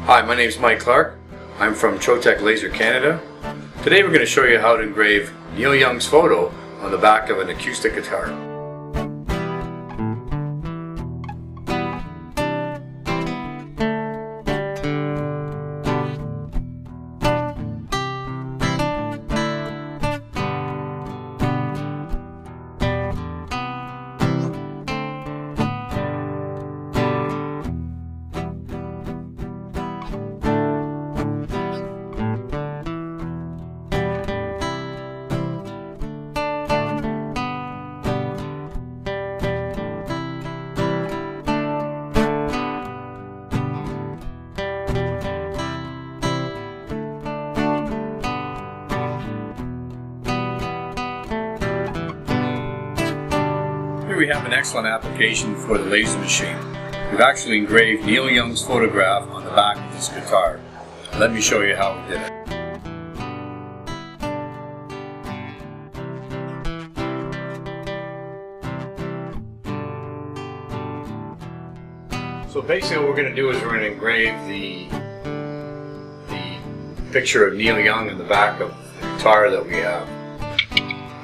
Hi, my name is Mike Clark. I'm from Trotec Lazer, Canada. Today we're going to show you how to engrave Neil Young's photo on the back of an acoustic guitar. Here we have an excellent application for the laser machine. We've actually engraved Neil Young's photograph on the back of this guitar. Let me show you how we did it. So basically what we're going to do is we're going to engrave the picture of Neil Young in the back of the guitar that we have.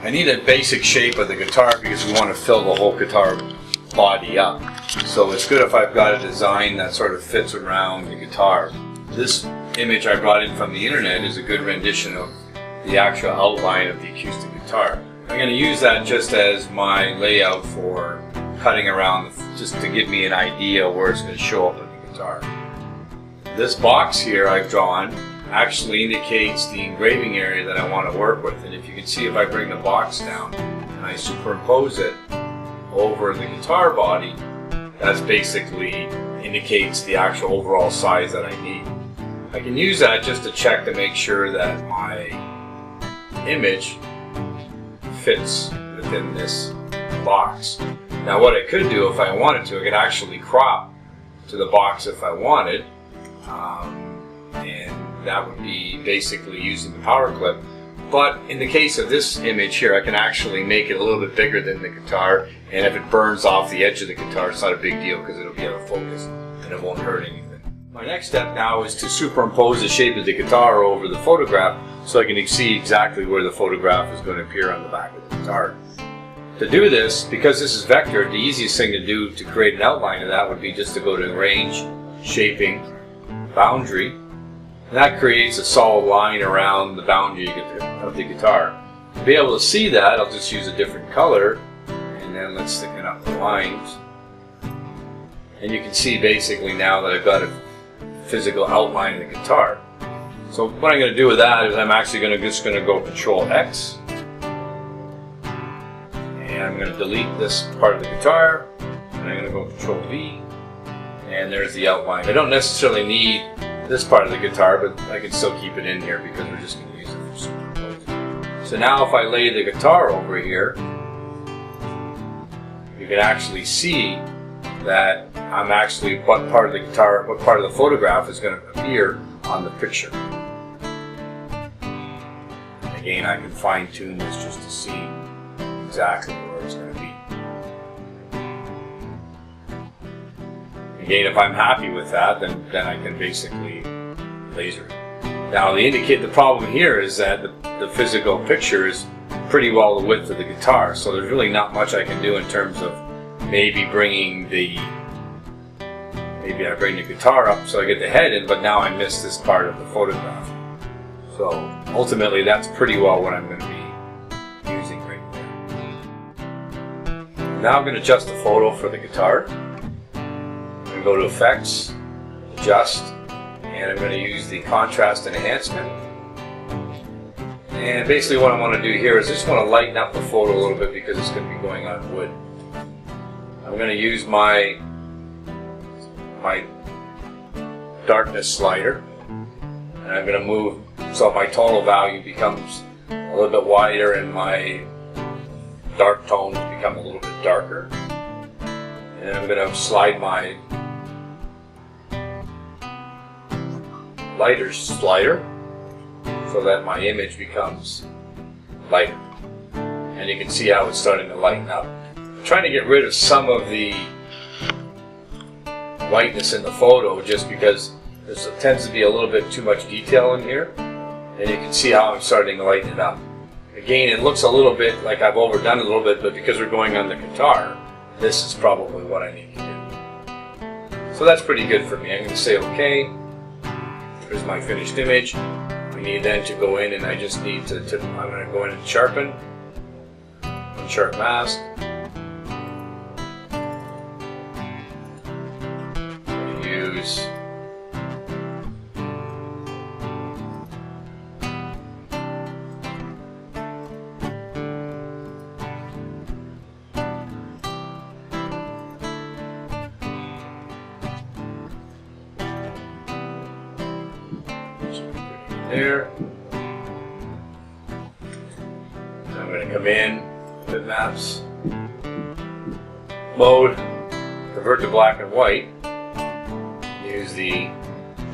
I need a basic shape of the guitar because we want to fill the whole guitar body up. So it's good if I've got a design that sort of fits around the guitar. This image I brought in from the internet is a good rendition of the actual outline of the acoustic guitar. I'm going to use that just as my layout for cutting around, just to give me an idea where it's going to show up on the guitar. This box here I've drawn actually indicates the engraving area that I want to work with, and if you can see, if I bring the box down and I superimpose it over the guitar body, that's basically indicates the actual overall size that I need. I can use that just to check to make sure that my image fits within this box. Now what I could do if I wanted to, I could actually crop to the box if I wanted, and that would be basically using the power clip. But in the case of this image here, I can actually make it a little bit bigger than the guitar, and if it burns off the edge of the guitar, it's not a big deal because it'll be out of focus and it won't hurt anything. My next step now is to superimpose the shape of the guitar over the photograph so I can see exactly where the photograph is going to appear on the back of the guitar. To do this, because this is vectored, the easiest thing to do to create an outline of that would be just to go to Arrange, Shaping, Boundary, and that creates a solid line around the boundary of the guitar. To be able to see that, I'll just use a different color, and then let's thicken up the lines. And you can see basically now that I've got a physical outline of the guitar. So what I'm going to do with that is I'm actually just going to go Control X, and I'm going to delete this part of the guitar, and I'm going to go Control V, and there's the outline. I don't necessarily need this part of the guitar, but I can still keep it in here because we're just going to use it for superimposing. So now if I lay the guitar over here, you can actually see that I'm actually what part of the guitar, what part of the photograph is going to appear on the picture. And again, I can fine tune this just to see exactly where it's going to be. Again, if I'm happy with that, then I can basically laser it. Now the problem here is that the physical picture is pretty well the width of the guitar, so there's really not much I can do in terms of maybe bringing maybe I bring the guitar up so I get the head in, but now I miss this part of the photograph. So ultimately that's pretty well what I'm going to be using right there. Now I'm going to adjust the photo for the guitar. I'm going to go to Effects, Adjust, and I'm going to use the Contrast and Enhancement. And basically what I want to do here is I just want to lighten up the photo a little bit because it's going to be going on wood. I'm going to use my darkness slider, and I'm going to move so my tonal value becomes a little bit wider and my dark tones become a little bit darker. And I'm going to slide my lighter slider so that my image becomes lighter. And you can see how it's starting to lighten up. I'm trying to get rid of some of the whiteness in the photo just because There tends to be a little bit too much detail in here, and you can see how I'm starting to lighten it up. Again, it looks a little bit like I've overdone it a little bit, but because we're going on the guitar, this is probably what I need to do. So that's pretty good for me. I'm going to say OK. Here's my finished image. We need then to go in, and I just need to I'm going to go in and sharpen. Unsharp mask. Use there. I'm going to come in, bitmaps, mode, convert to black and white, use the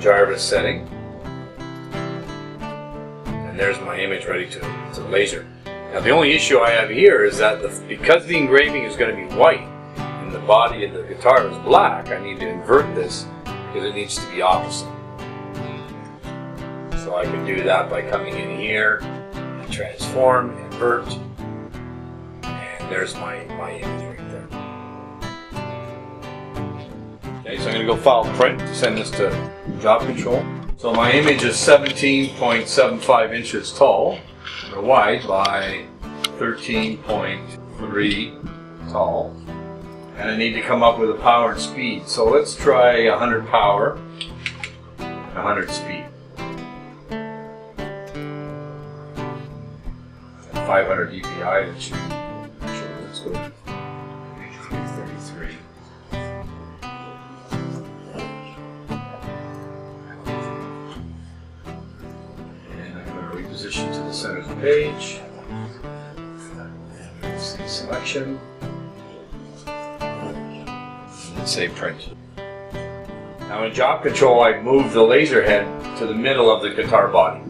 Jarvis setting, and there's my image ready to laser. Now the only issue I have here is that because the engraving is going to be white and the body of the guitar is black, I need to invert this because it needs to be opposite. So I can do that by coming in here, transform, invert, and there's my image right there. Okay, so I'm going to go file print to send this to job control. So my image is 17.75 inches tall, or wide, by 13.3 tall. And I need to come up with a power and speed. So let's try 100 power, 100 speed. 500 dpi, that should let's go 33. And I'm going to reposition to the center of the page. Selection. And say print. Now in job control, I moved the laser head to the middle of the guitar body.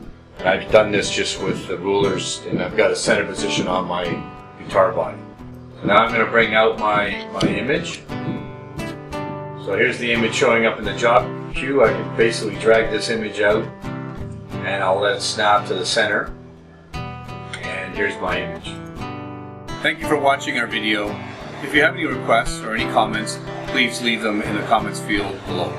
I've done this just with the rulers, and I've got a center position on my guitar body. So now I'm going to bring out my image. So here's the image showing up in the job queue. I can basically drag this image out, and I'll let it snap to the center. And here's my image. Thank you for watching our video. If you have any requests or any comments, please leave them in the comments field below.